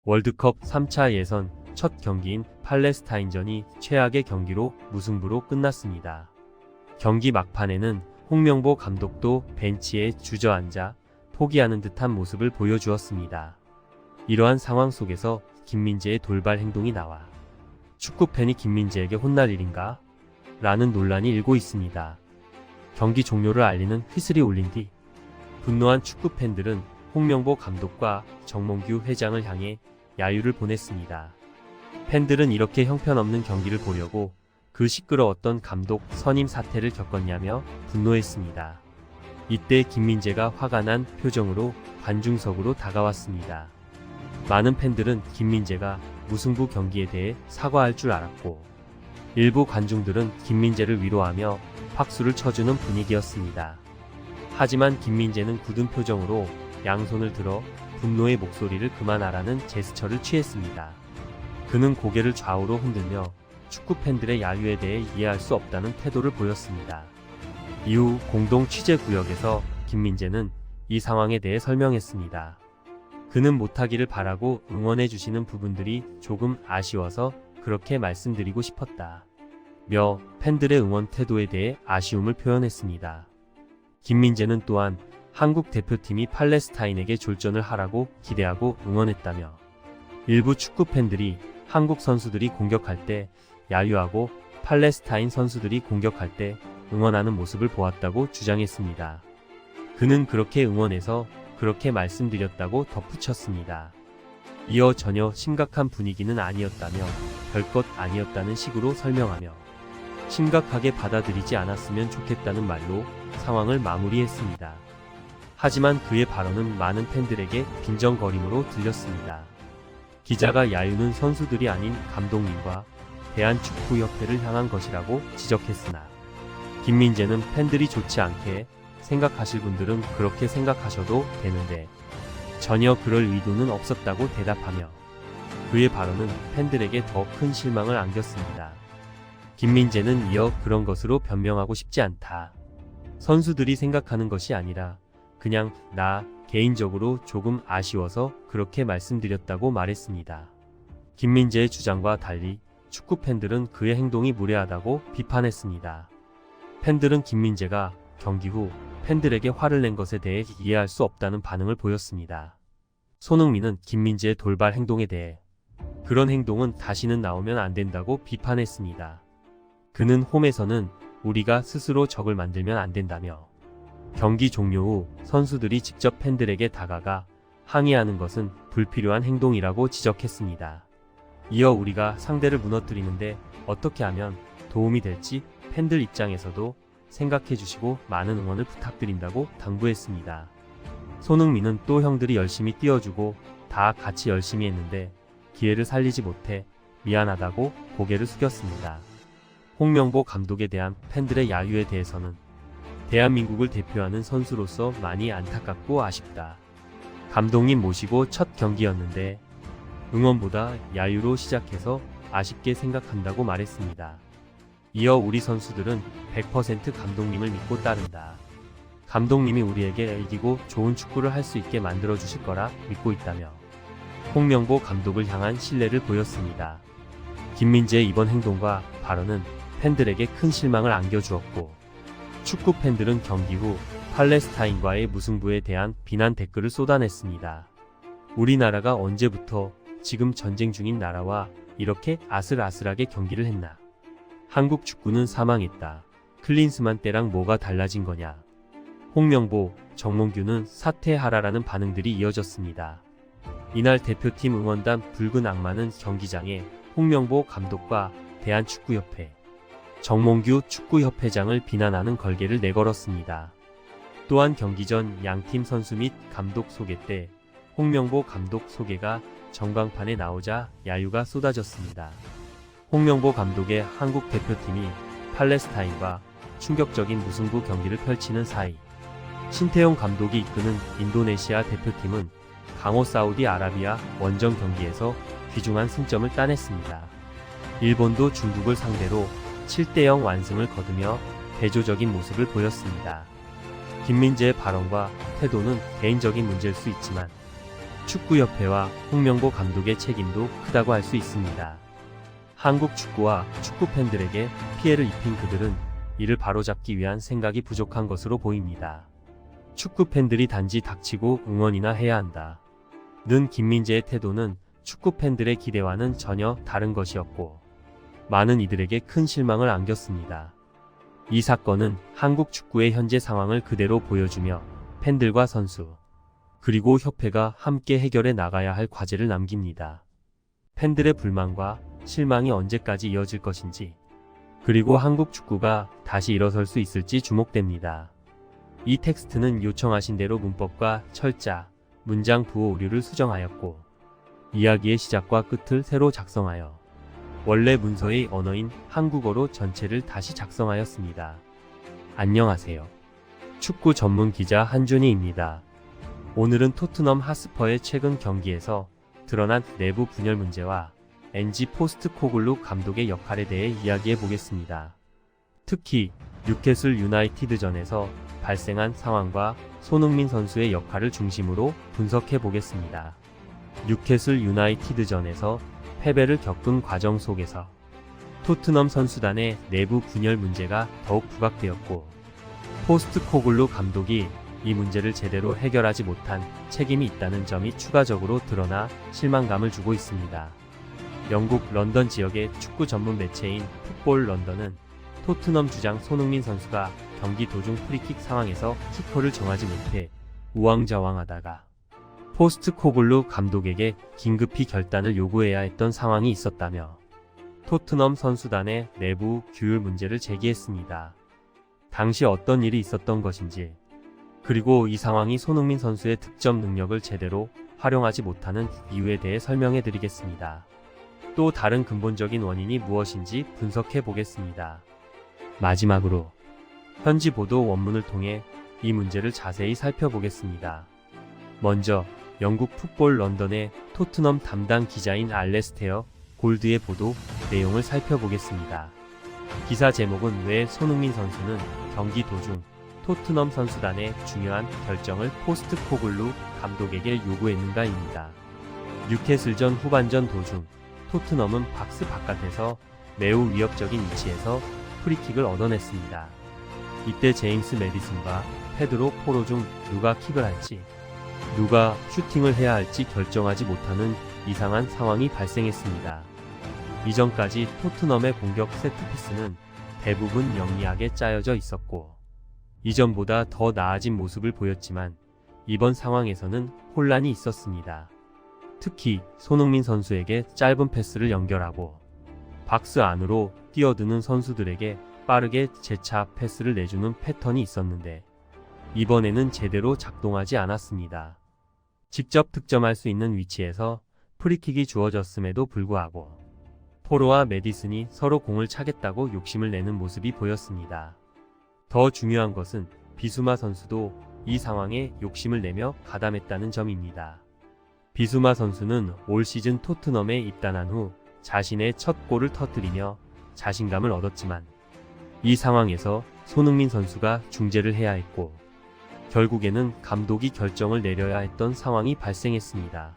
월드컵 3차 예선 첫 경기인 팔레스타인전이 최악의 경기로 무승부로 끝났습니다. 경기 막판에는 홍명보 감독도 벤치에 주저앉아 포기하는 듯한 모습을 보여주었습니다. 이러한 상황 속에서 김민재의 돌발 행동이 나와 축구팬이 김민재에게 혼날 일인가? 라는 논란이 일고 있습니다. 경기 종료를 알리는 휘슬이 울린 뒤 분노한 축구팬들은 홍명보 감독과 정몽규 회장을 향해 야유를 보냈습니다. 팬들은 이렇게 형편없는 경기를 보려고 그 시끄러웠던 감독 선임 사태를 겪었냐며 분노했습니다. 이때 김민재가 화가 난 표정으로 관중석으로 다가왔습니다. 많은 팬들은 김민재가 무승부 경기에 대해 사과할 줄 알았고, 일부 관중들은 김민재를 위로하며 박수를 쳐주는 분위기였습니다. 하지만 김민재는 굳은 표정으로 양손을 들어 분노의 목소리를 그만하라는 제스처를 취했습니다. 그는 고개를 좌우로 흔들며 축구 팬들의 야유에 대해 이해할 수 없다는 태도를 보였습니다. 이후 공동 취재 구역에서 김민재는 이 상황에 대해 설명했습니다. 그는 못하기를 바라고 응원해주시는 부분들이 조금 아쉬워서 그렇게 말씀드리고 싶었다 며 팬들의 응원 태도에 대해 아쉬움을 표현했습니다. 김민재는 또한 한국 대표팀이 팔레스타인에게 졸전을 하라고 기대하고 응원했다며, 일부 축구 팬들이 한국 선수들이 공격할 때 야유하고 팔레스타인 선수들이 공격할 때 응원하는 모습을 보았다고 주장했습니다. 그는 그렇게 응원해서 그렇게 말씀드렸다고 덧붙였습니다. 이어 전혀 심각한 분위기는 아니었다며 별것 아니었다는 식으로 설명하며 심각하게 받아들이지 않았으면 좋겠다는 말로 상황을 마무리했습니다. 하지만 그의 발언은 많은 팬들에게 빈정거림으로 들렸습니다. 기자가 야유는 선수들이 아닌 감독님과 대한축구협회를 향한 것이라고 지적했으나, 김민재는 팬들이 좋지 않게 생각하실 분들은 그렇게 생각하셔도 되는데 전혀 그럴 의도는 없었다고 대답하며 그의 발언은 팬들에게 더 큰 실망을 안겼습니다. 김민재는 이어 그런 것으로 변명하고 싶지 않다. 선수들이 생각하는 것이 아니라 그냥 나 개인적으로 조금 아쉬워서 그렇게 말씀드렸다고 말했습니다. 김민재의 주장과 달리 축구 팬들은 그의 행동이 무례하다고 비판했습니다. 팬들은 김민재가 경기 후 팬들에게 화를 낸 것에 대해 이해할 수 없다는 반응을 보였습니다. 손흥민은 김민재의 돌발 행동에 대해 그런 행동은 다시는 나오면 안 된다고 비판했습니다. 그는 홈에서는 우리가 스스로 적을 만들면 안 된다며, 경기 종료 후 선수들이 직접 팬들에게 다가가 항의하는 것은 불필요한 행동이라고 지적했습니다. 이어 우리가 상대를 무너뜨리는데 어떻게 하면 도움이 될지 팬들 입장에서도 생각해 주시고 많은 응원을 부탁드린다고 당부했습니다. 손흥민은 또 형들이 열심히 뛰어주고 다 같이 열심히 했는데 기회를 살리지 못해 미안하다고 고개를 숙였습니다. 홍명보 감독에 대한 팬들의 야유에 대해서는 대한민국을 대표하는 선수로서 많이 안타깝고 아쉽다. 감독님 모시고 첫 경기였는데 응원보다 야유로 시작해서 아쉽게 생각한다고 말했습니다. 이어 우리 선수들은 100% 감독님을 믿고 따른다. 감독님이 우리에게 이기고 좋은 축구를 할 수 있게 만들어주실 거라 믿고 있다며 홍명보 감독을 향한 신뢰를 보였습니다. 김민재의 이번 행동과 발언은 팬들에게 큰 실망을 안겨주었고, 축구 팬들은 경기 후 팔레스타인과의 무승부에 대한 비난 댓글을 쏟아냈습니다. 우리나라가 언제부터 지금 전쟁 중인 나라와 이렇게 아슬아슬하게 경기를 했나? 한국 축구는 사망했다. 클린스만 때랑 뭐가 달라진 거냐? 홍명보, 정몽규는 사퇴하라라는 반응들이 이어졌습니다. 이날 대표팀 응원단 붉은 악마는 경기장에 홍명보 감독과 대한축구협회, 정몽규 축구협회장을 비난하는 걸개를 내걸었습니다. 또한 경기 전 양팀 선수 및 감독 소개 때 홍명보 감독 소개가 전광판에 나오자 야유가 쏟아졌습니다. 홍명보 감독의 한국 대표팀이 팔레스타인과 충격적인 무승부 경기를 펼치는 사이, 신태용 감독이 이끄는 인도네시아 대표팀은 강호 사우디아라비아 원정 경기에서 귀중한 승점을 따냈습니다. 일본도 중국을 상대로 7대0 완승을 거두며 대조적인 모습을 보였습니다. 김민재의 발언과 태도는 개인적인 문제일 수 있지만 축구협회와 홍명보 감독의 책임도 크다고 할 수 있습니다. 한국 축구와 축구 팬들에게 피해를 입힌 그들은 이를 바로잡기 위한 생각이 부족한 것으로 보입니다. 축구 팬들이 단지 닥치고 응원이나 해야 한다. 는 김민재의 태도는 축구 팬들의 기대와는 전혀 다른 것이었고 많은 이들에게 큰 실망을 안겼습니다. 이 사건은 한국 축구의 현재 상황을 그대로 보여주며 팬들과 선수 그리고 협회가 함께 해결해 나가야 할 과제를 남깁니다. 팬들의 불만과 실망이 언제까지 이어질 것인지 그리고 한국 축구가 다시 일어설 수 있을지 주목됩니다. 이 텍스트는 요청하신 대로 문법과 철자, 문장 부호 오류를 수정하였고 이야기의 시작과 끝을 새로 작성하여 원래 문서의 언어인 한국어로 전체를 다시 작성하였습니다. 안녕하세요. 축구 전문 기자 한준희입니다. 오늘은 토트넘 핫스퍼의 최근 경기에서 드러난 내부 분열 문제와 NG 포스트코글루 감독의 역할에 대해 이야기해 보겠습니다. 특히 뉴캐슬 유나이티드전에서 발생한 상황과 손흥민 선수의 역할을 중심으로 분석해 보겠습니다. 뉴캐슬 유나이티드전에서 패배를 겪은 과정 속에서 토트넘 선수단의 내부 분열 문제가 더욱 부각되었고 포스트코글루 감독이 이 문제를 제대로 해결하지 못한 책임이 있다는 점이 추가적으로 드러나 실망감을 주고 있습니다. 영국 런던 지역의 축구 전문 매체인 풋볼 런던은 토트넘 주장 손흥민 선수가 경기 도중 프리킥 상황에서 키커를 정하지 못해 우왕좌왕하다가 포스트코글루 감독에게 긴급히 결단을 요구해야 했던 상황이 있었다며 토트넘 선수단의 내부 규율 문제를 제기했습니다. 당시 어떤 일이 있었던 것인지 그리고 이 상황이 손흥민 선수의 득점 능력을 제대로 활용하지 못하는 이유에 대해 설명해 드리겠습니다. 또 다른 근본적인 원인이 무엇인지 분석해 보겠습니다. 마지막으로 현지 보도 원문을 통해 이 문제를 자세히 살펴보겠습니다. 먼저 영국 풋볼 런던의 토트넘 담당 기자인 알레스테어 골드의 보도 내용을 살펴보겠습니다. 기사 제목은 왜 손흥민 선수는 경기 도중 토트넘 선수단의 중요한 결정을 포스트코글루 감독에게 요구했는가입니다. 뉴캐슬전 후반전 도중 토트넘은 박스 바깥에서 매우 위협적인 위치에서 프리킥을 얻어냈습니다. 이때 제임스 매디슨과 페드로 포로 중 누가 킥을 할지 누가 슈팅을 해야 할지 결정하지 못하는 이상한 상황이 발생했습니다. 이전까지 토트넘의 공격 세트피스는 대부분 영리하게 짜여져 있었고 이전보다 더 나아진 모습을 보였지만 이번 상황에서는 혼란이 있었습니다. 특히 손흥민 선수에게 짧은 패스를 연결하고 박스 안으로 뛰어드는 선수들에게 빠르게 재차 패스를 내주는 패턴이 있었는데 이번에는 제대로 작동하지 않았습니다. 직접 득점할 수 있는 위치에서 프리킥이 주어졌음에도 불구하고 포로와 매디슨이 서로 공을 차겠다고 욕심을 내는 모습이 보였습니다. 더 중요한 것은 비수마 선수도 이 상황에 욕심을 내며 가담했다는 점입니다. 비수마 선수는 올 시즌 토트넘에 입단한 후 자신의 첫 골을 터뜨리며 자신감을 얻었지만 이 상황에서 손흥민 선수가 중재를 해야 했고 결국에는 감독이 결정을 내려야 했던 상황이 발생했습니다.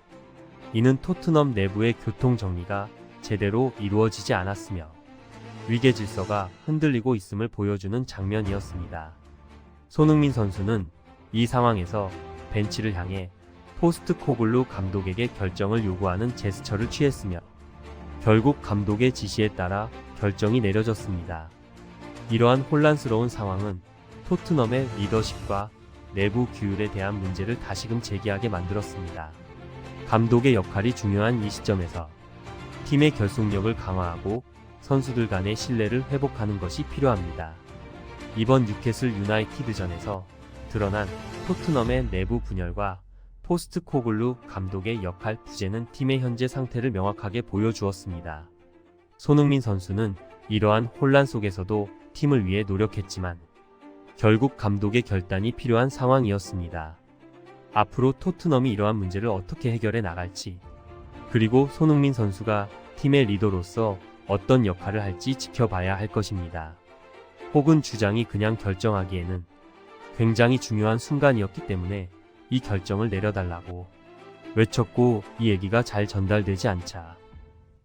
이는 토트넘 내부의 교통 정리가 제대로 이루어지지 않았으며 위계 질서가 흔들리고 있음을 보여주는 장면이었습니다. 손흥민 선수는 이 상황에서 벤치를 향해 포스트코글루 감독에게 결정을 요구하는 제스처를 취했으며 결국 감독의 지시에 따라 결정이 내려졌습니다. 이러한 혼란스러운 상황은 토트넘의 리더십과 내부 규율에 대한 문제를 다시금 제기하게 만들었습니다. 감독의 역할이 중요한 이 시점에서 팀의 결속력을 강화하고 선수들 간의 신뢰를 회복하는 것이 필요합니다. 이번 뉴캐슬 유나이티드전에서 드러난 토트넘의 내부 분열과 포스트코글루 감독의 역할 부재는 팀의 현재 상태를 명확하게 보여주었습니다. 손흥민 선수는 이러한 혼란 속에서도 팀을 위해 노력했지만 결국 감독의 결단이 필요한 상황이었습니다. 앞으로 토트넘이 이러한 문제를 어떻게 해결해 나갈지 그리고 손흥민 선수가 팀의 리더로서 어떤 역할을 할지 지켜봐야 할 것입니다. 혹은 주장이 그냥 결정하기에는 굉장히 중요한 순간이었기 때문에 이 결정을 내려달라고 외쳤고 이 얘기가 잘 전달되지 않자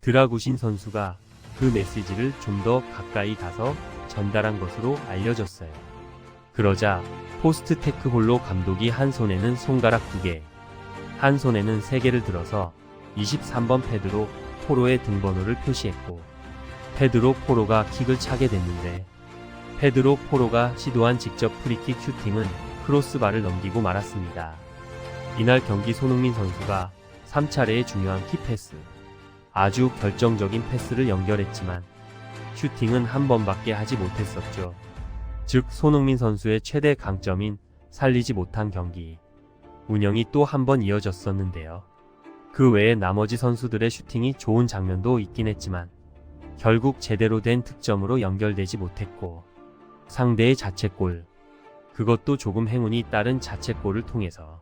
드라구신 선수가 그 메시지를 좀 더 가까이 가서 전달한 것으로 알려졌어요. 그러자 포스트 테크 홀로 감독이 한 손에는 손가락 2개, 한 손에는 3개를 들어서 23번 페드로 포로의 등번호를 표시했고 페드로 포로가 킥을 차게 됐는데 페드로 포로가 시도한 직접 프리킥 슈팅은 크로스바를 넘기고 말았습니다. 이날 경기 손흥민 선수가 3차례의 중요한 키패스, 아주 결정적인 패스를 연결했지만 슈팅은 한 번밖에 하지 못했었죠. 즉 손흥민 선수의 최대 강점인 살리지 못한 경기 운영이 또 한 번 이어졌었는데요. 그 외에 나머지 선수들의 슈팅이 좋은 장면도 있긴 했지만 결국 제대로 된 득점으로 연결되지 못했고 상대의 자책골, 그것도 조금 행운이 따른 자책골을 통해서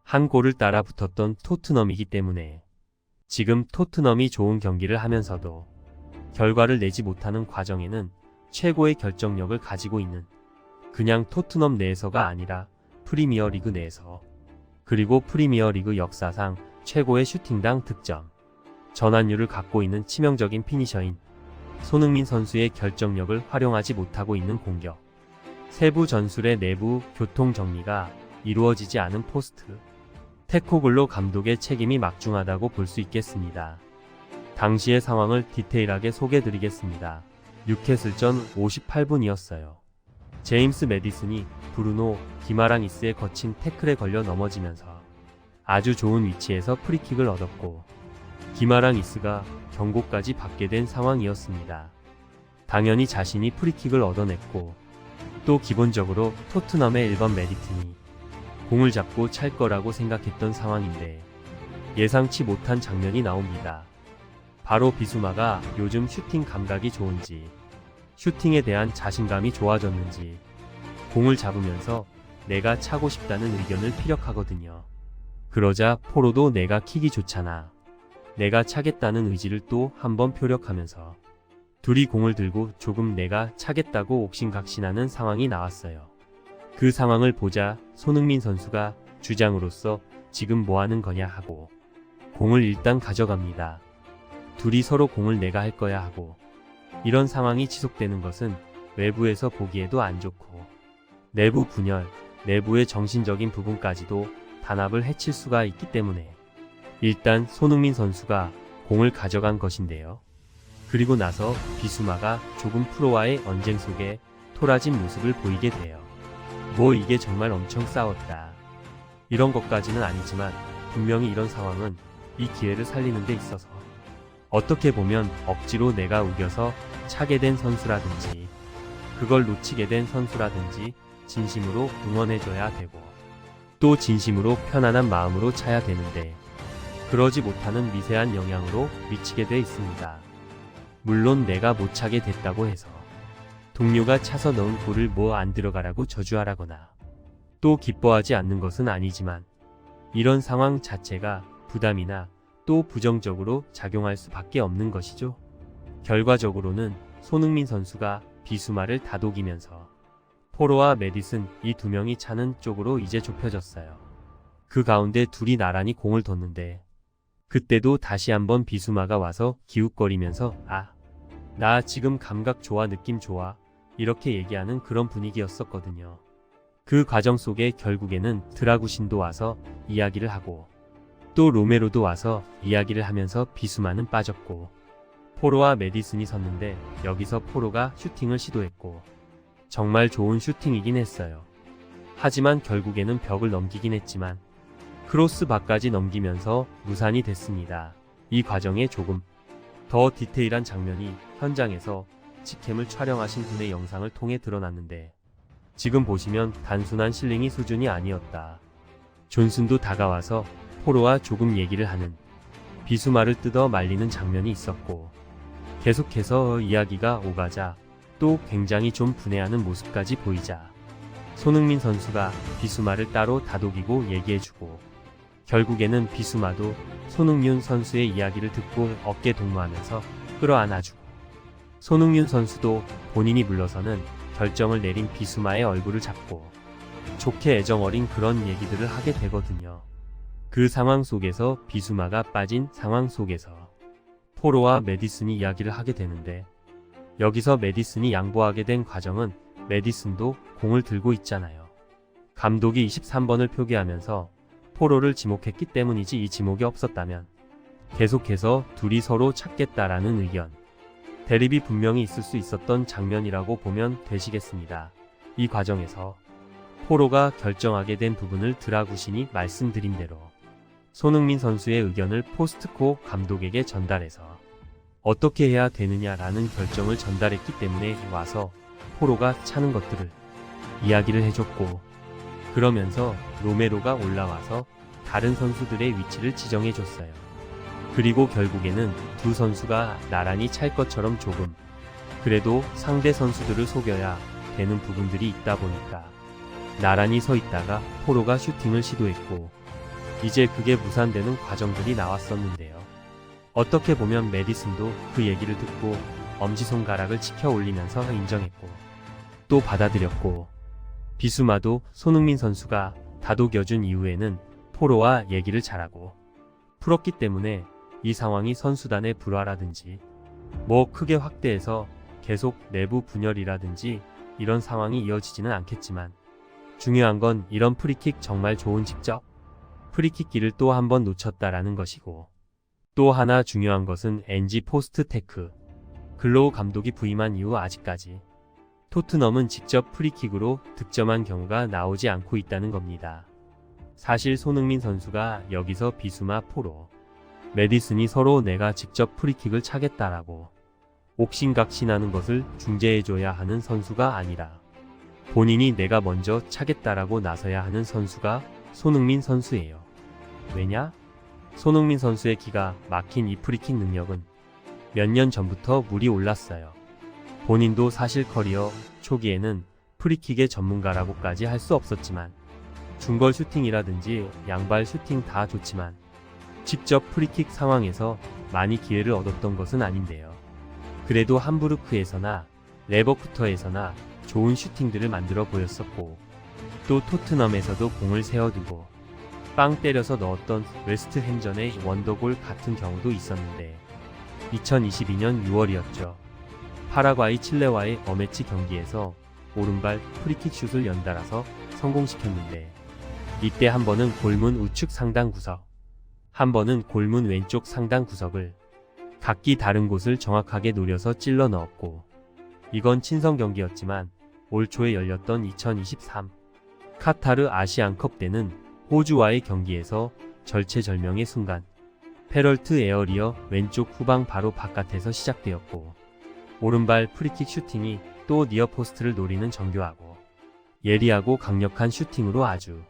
한 골을 따라 붙었던 토트넘이기 때문에 지금 토트넘이 좋은 경기를 하면서도 결과를 내지 못하는 과정에는 최고의 결정력을 가지고 있는 그냥 토트넘 내에서가 아니라 프리미어리그 내에서 그리고 프리미어리그 역사상 최고의 슈팅당 득점, 전환율을 갖고 있는 치명적인 피니셔인 손흥민 선수의 결정력을 활용하지 못하고 있는 공격, 세부 전술의 내부 교통 정리가 이루어지지 않은 포스트 테코글로 감독의 책임이 막중하다고 볼 수 있겠습니다. 당시의 상황을 디테일하게 소개드리겠습니다. 뉴캐슬전 58분이었어요. 제임스 매디슨이 브루노 기마랑이스의 거친 태클에 걸려 넘어지면서 아주 좋은 위치에서 프리킥을 얻었고 기마랑이스가 경고까지 받게 된 상황이었습니다. 당연히 자신이 프리킥을 얻어냈고 또 기본적으로 토트넘의 1번 메디튼이 공을 잡고 찰 거라고 생각했던 상황인데 예상치 못한 장면이 나옵니다. 바로 비수마가 요즘 슈팅 감각이 좋은지 슈팅에 대한 자신감이 좋아졌는지 공을 잡으면서 내가 차고 싶다는 의견을 피력하거든요. 그러자 포로도 내가 킥이 좋잖아, 내가 차겠다는 의지를 또 한번 표력하면서 둘이 공을 들고 조금 내가 차겠다고 옥신각신하는 상황이 나왔어요. 그 상황을 보자 손흥민 선수가 주장으로서 지금 뭐하는 거냐 하고 공을 일단 가져갑니다. 둘이 서로 공을 내가 할 거야 하고 이런 상황이 지속되는 것은 외부에서 보기에도 안 좋고 내부 분열, 내부의 정신적인 부분까지도 단합을 해칠 수가 있기 때문에 일단 손흥민 선수가 공을 가져간 것인데요. 그리고 나서 비수마가 조금 프로와의 언쟁 속에 토라진 모습을 보이게 돼요. 뭐 이게 정말 엄청 싸웠다, 이런 것까지는 아니지만 분명히 이런 상황은 이 기회를 살리는 데 있어서 어떻게 보면 억지로 내가 우겨서 차게 된 선수라든지 그걸 놓치게 된 선수라든지 진심으로 응원해줘야 되고 또 진심으로 편안한 마음으로 차야 되는데 그러지 못하는 미세한 영향으로 미치게 돼 있습니다. 물론 내가 못 차게 됐다고 해서 동료가 차서 넣은 골을 뭐 안 들어가라고 저주하라거나 또 기뻐하지 않는 것은 아니지만 이런 상황 자체가 부담이나 또 부정적으로 작용할 수밖에 없는 것이죠. 결과적으로는 손흥민 선수가 비수마를 다독이면서 포로와 메디슨 이 두 명이 차는 쪽으로 이제 좁혀졌어요. 그 가운데 둘이 나란히 공을 뒀는데 그때도 다시 한번 비수마가 와서 기웃거리면서 나 지금 감각 좋아, 느낌 좋아, 이렇게 얘기하는 그런 분위기였었거든요. 그 과정 속에 결국에는 드라구신도 와서 이야기를 하고 또 로메로도 와서 이야기를 하면서 비수마는 빠졌고 포로와 메디슨이 섰는데 여기서 포로가 슈팅을 시도했고 정말 좋은 슈팅이긴 했어요. 하지만 결국에는 벽을 넘기긴 했지만 크로스바까지 넘기면서 무산이 됐습니다. 이 과정에 조금 더 디테일한 장면이 현장에서 직캠을 촬영하신 분의 영상을 통해 드러났는데 지금 보시면 단순한 실링이 수준이 아니었다. 존슨도 다가와서 포로와 조금 얘기를 하는, 비수마를 뜯어 말리는 장면이 있었고 계속해서 이야기가 오가자 또 굉장히 좀 분해하는 모습까지 보이자 손흥민 선수가 비수마를 따로 다독이고 얘기해주고 결국에는 비수마도 손흥민 선수의 이야기를 듣고 어깨 동무하면서 끌어안아주고 손흥민 선수도 본인이 물러서는 결정을 내린 비수마의 얼굴을 잡고 좋게 애정 어린 그런 얘기들을 하게 되거든요. 그 상황 속에서 비수마가 빠진 상황 속에서 포로와 메디슨이 이야기를 하게 되는데, 여기서 메디슨이 양보하게 된 과정은 메디슨도 공을 들고 있잖아요. 감독이 23번을 표기하면서 포로를 지목했기 때문이지, 이 지목이 없었다면 계속해서 둘이 서로 찾겠다라는 의견, 대립이 분명히 있을 수 있었던 장면이라고 보면 되시겠습니다. 이 과정에서 포로가 결정하게 된 부분을 드라구신이 말씀드린 대로 손흥민 선수의 의견을 포스트코 감독에게 전달해서 어떻게 해야 되느냐라는 결정을 전달했기 때문에 와서 포로가 차는 것들을 이야기를 해줬고, 그러면서 로메로가 올라와서 다른 선수들의 위치를 지정해줬어요. 그리고 결국에는 두 선수가 나란히 찰 것처럼 조금 그래도 상대 선수들을 속여야 되는 부분들이 있다 보니까 나란히 서 있다가 포로가 슈팅을 시도했고, 이제 그게 무산되는 과정들이 나왔었는데요. 어떻게 보면 메디슨도 그 얘기를 듣고 엄지손가락을 치켜 올리면서 인정했고 또 받아들였고, 비수마도 손흥민 선수가 다독여준 이후에는 포로와 얘기를 잘하고 풀었기 때문에 이 상황이 선수단의 불화라든지 뭐 크게 확대해서 계속 내부 분열이라든지 이런 상황이 이어지지는 않겠지만, 중요한 건 이런 프리킥 정말 좋은 직접 프리킥기를 또 한 번 놓쳤다라는 것이고, 또 하나 중요한 것은 NG 포스트 테크 글로우 감독이 부임한 이후 아직까지 토트넘은 직접 프리킥으로 득점한 경우가 나오지 않고 있다는 겁니다. 사실 손흥민 선수가 여기서 비수마, 포로, 메디슨이 서로 내가 직접 프리킥을 차겠다라고 옥신각신하는 것을 중재해줘야 하는 선수가 아니라 본인이 내가 먼저 차겠다라고 나서야 하는 선수가 손흥민 선수예요. 왜냐? 손흥민 선수의 기가 막힌 이 프리킥 능력은 몇 년 전부터 물이 올랐어요. 본인도 사실 커리어 초기에는 프리킥의 전문가라고까지 할 수 없었지만, 중거리 슈팅이라든지 양발 슈팅 다 좋지만 직접 프리킥 상황에서 많이 기회를 얻었던 것은 아닌데요. 그래도 함부르크에서나 레버쿠터에서나 좋은 슈팅들을 만들어 보였었고, 또 토트넘에서도 공을 세워두고 빵 때려서 넣었던 웨스트햄전의 원더골 같은 경우도 있었는데, 2022년 6월이었죠. 파라과이 칠레와의 어매치 경기에서 오른발 프리킥 슛을 연달아서 성공시켰는데, 이때 한 번은 골문 우측 상단 구석, 한 번은 골문 왼쪽 상단 구석을 각기 다른 곳을 정확하게 노려서 찔러 넣었고, 이건 친선 경기였지만 올 초에 열렸던 2023 카타르 아시안컵 때는 호주와의 경기에서 절체절명의 순간 페널트 에어리어 왼쪽 후방 바로 바깥에서 시작되었고, 오른발 프리킥 슈팅이 또 니어포스트를 노리는 정교하고 예리하고 강력한 슈팅으로 아주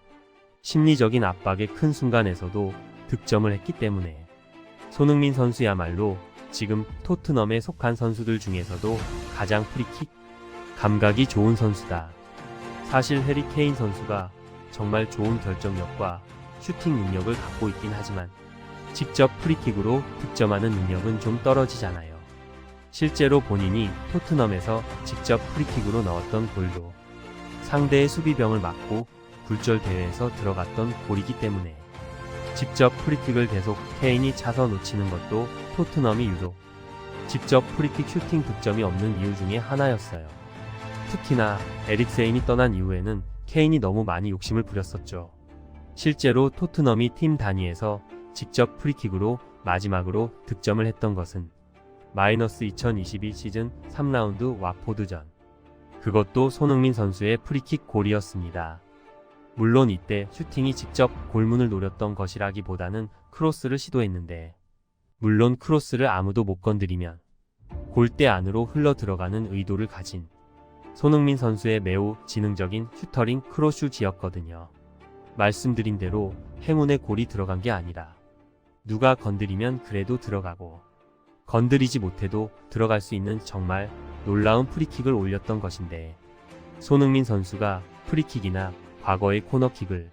심리적인 압박의 큰 순간에서도 득점을 했기 때문에 손흥민 선수야말로 지금 토트넘에 속한 선수들 중에서도 가장 프리킥 감각이 좋은 선수다. 사실 해리 케인 선수가 정말 좋은 결정력과 슈팅 능력을 갖고 있긴 하지만 직접 프리킥으로 득점하는 능력은 좀 떨어지잖아요. 실제로 본인이 토트넘에서 직접 프리킥으로 넣었던 골도 상대의 수비병을 막고 굴절 대회에서 들어갔던 골이기 때문에 직접 프리킥을 계속 케인이 차서 놓치는 것도 토트넘이 유독 직접 프리킥 슈팅 득점이 없는 이유 중에 하나였어요. 특히나 에릭세인이 떠난 이후에는 케인이 너무 많이 욕심을 부렸었죠. 실제로 토트넘이 팀 단위에서 직접 프리킥으로 마지막으로 득점을 했던 것은 마이너스 2022 시즌 3라운드 와포드전, 그것도 손흥민 선수의 프리킥 골이었습니다. 물론 이때 슈팅이 직접 골문을 노렸던 것이라기보다는 크로스를 시도했는데, 물론 크로스를 아무도 못 건드리면 골대 안으로 흘러 들어가는 의도를 가진 손흥민 선수의 매우 지능적인 슈터링 크로스슛이었거든요. 말씀드린 대로 행운의 골이 들어간 게 아니라 누가 건드리면 그래도 들어가고 건드리지 못해도 들어갈 수 있는 정말 놀라운 프리킥을 올렸던 것인데, 손흥민 선수가 프리킥이나 과거의 코너킥을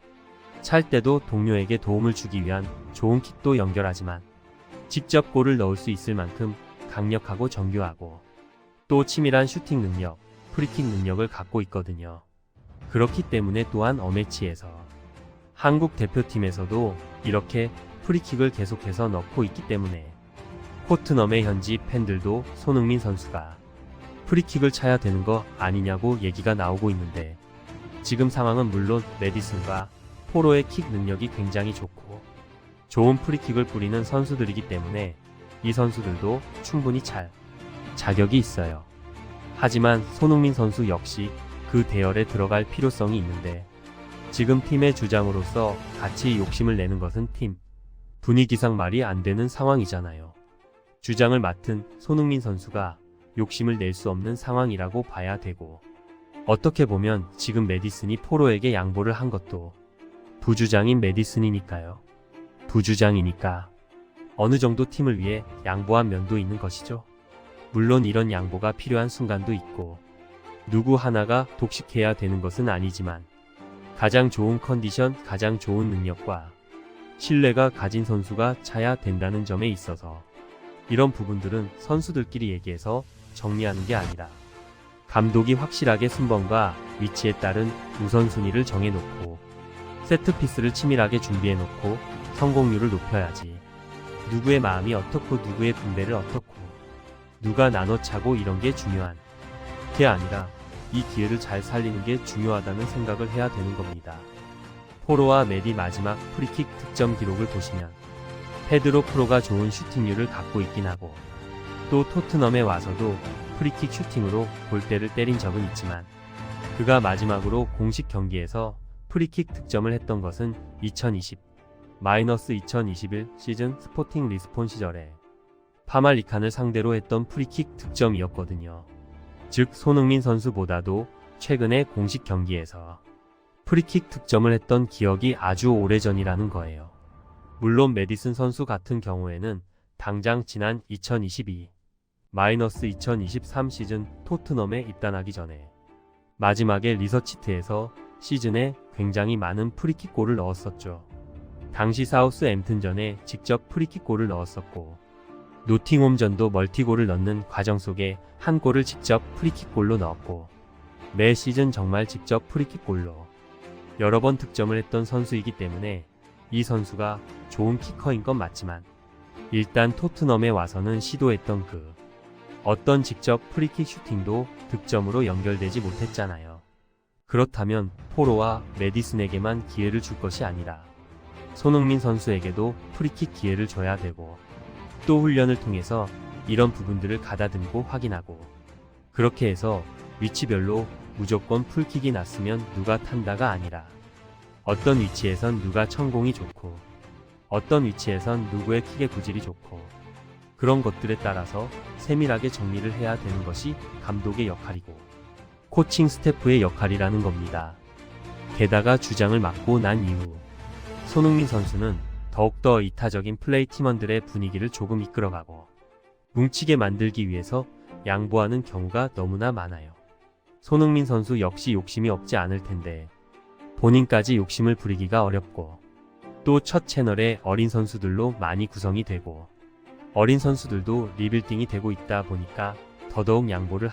찰 때도 동료에게 도움을 주기 위한 좋은 킥도 연결하지만 직접 골을 넣을 수 있을 만큼 강력하고 정교하고 또 치밀한 슈팅 능력, 프리킥 능력을 갖고 있거든요. 그렇기 때문에 또한 어매치에서 한국 대표팀에서도 이렇게 프리킥을 계속해서 넣고 있기 때문에 토트넘의 현지 팬들도 손흥민 선수가 프리킥을 차야 되는 거 아니냐고 얘기가 나오고 있는데, 지금 상황은 물론 메디슨과 포로의 킥 능력이 굉장히 좋고 좋은 프리킥을 뿌리는 선수들이기 때문에 이 선수들도 충분히 찰 자격이 있어요. 하지만 손흥민 선수 역시 그 대열에 들어갈 필요성이 있는데, 지금 팀의 주장으로서 같이 욕심을 내는 것은 팀 분위기상 말이 안 되는 상황이잖아요. 주장을 맡은 손흥민 선수가 욕심을 낼 수 없는 상황이라고 봐야 되고, 어떻게 보면 지금 메디슨이 포로에게 양보를 한 것도 부주장인 메디슨이니까요. 부주장이니까 어느 정도 팀을 위해 양보한 면도 있는 것이죠. 물론 이런 양보가 필요한 순간도 있고 누구 하나가 독식해야 되는 것은 아니지만, 가장 좋은 컨디션, 가장 좋은 능력과 신뢰가 가진 선수가 차야 된다는 점에 있어서 이런 부분들은 선수들끼리 얘기해서 정리하는 게 아니라 감독이 확실하게 순번과 위치에 따른 우선순위를 정해놓고 세트피스를 치밀하게 준비해놓고 성공률을 높여야지, 누구의 마음이 어떻고 누구의 분배를 어떻고 누가 나눠차고 이런 게 중요한 게 아니라 이 기회를 잘 살리는 게 중요하다는 생각을 해야 되는 겁니다. 포로와 메디 마지막 프리킥 득점 기록을 보시면 페드로 포로가 좋은 슈팅률을 갖고 있긴 하고, 또 토트넘에 와서도 프리킥 슈팅으로 골대를 때린 적은 있지만, 그가 마지막으로 공식 경기에서 프리킥 득점을 했던 것은 2020-2021 시즌 스포팅 리스폰 시절에 파말리칸을 상대로 했던 프리킥 득점이었거든요. 즉 손흥민 선수보다도 최근에 공식 경기에서 프리킥 득점을 했던 기억이 아주 오래전이라는 거예요. 물론 메디슨 선수 같은 경우에는 당장 지난 2022-2023 시즌 토트넘에 입단하기 전에 마지막에 리서치트에서 시즌에 굉장히 많은 프리킥골을 넣었었죠. 당시 사우스햄튼전에 직접 프리킥골을 넣었었고, 노팅홈전도 멀티골을 넣는 과정 속에 한 골을 직접 프리킥골로 넣었고, 매 시즌 정말 직접 프리킥골로 여러 번 득점을 했던 선수이기 때문에 이 선수가 좋은 키커인 건 맞지만, 일단 토트넘에 와서는 시도했던 그 어떤 직접 프리킥 슈팅도 득점으로 연결되지 못했잖아요. 그렇다면 포로와 메디슨에게만 기회를 줄 것이 아니라 손흥민 선수에게도 프리킥 기회를 줘야 되고, 또 훈련을 통해서 이런 부분들을 가다듬고 확인하고, 그렇게 해서 위치별로 무조건 풀킥이 났으면 누가 탄다가 아니라 어떤 위치에선 누가 천공이 좋고 어떤 위치에선 누구의 킥의 구질이 좋고, 그런 것들에 따라서 세밀하게 정리를 해야 되는 것이 감독의 역할이고 코칭 스태프의 역할이라는 겁니다. 게다가 주장을 맡고 난 이후 손흥민 선수는 더욱더 이타적인 플레이 팀원들의 분위기를 조금 이끌어가고 뭉치게 만들기 위해서 양보하는 경우가 너무나 많아요. 손흥민 선수 역시 욕심이 없지 않을 텐데 본인까지 욕심을 부리기가 어렵고, 또 첫 채널에 어린 선수들로 많이 구성이 되고 어린 선수들도 리빌딩이 되고 있다 보니까 더더욱 양보를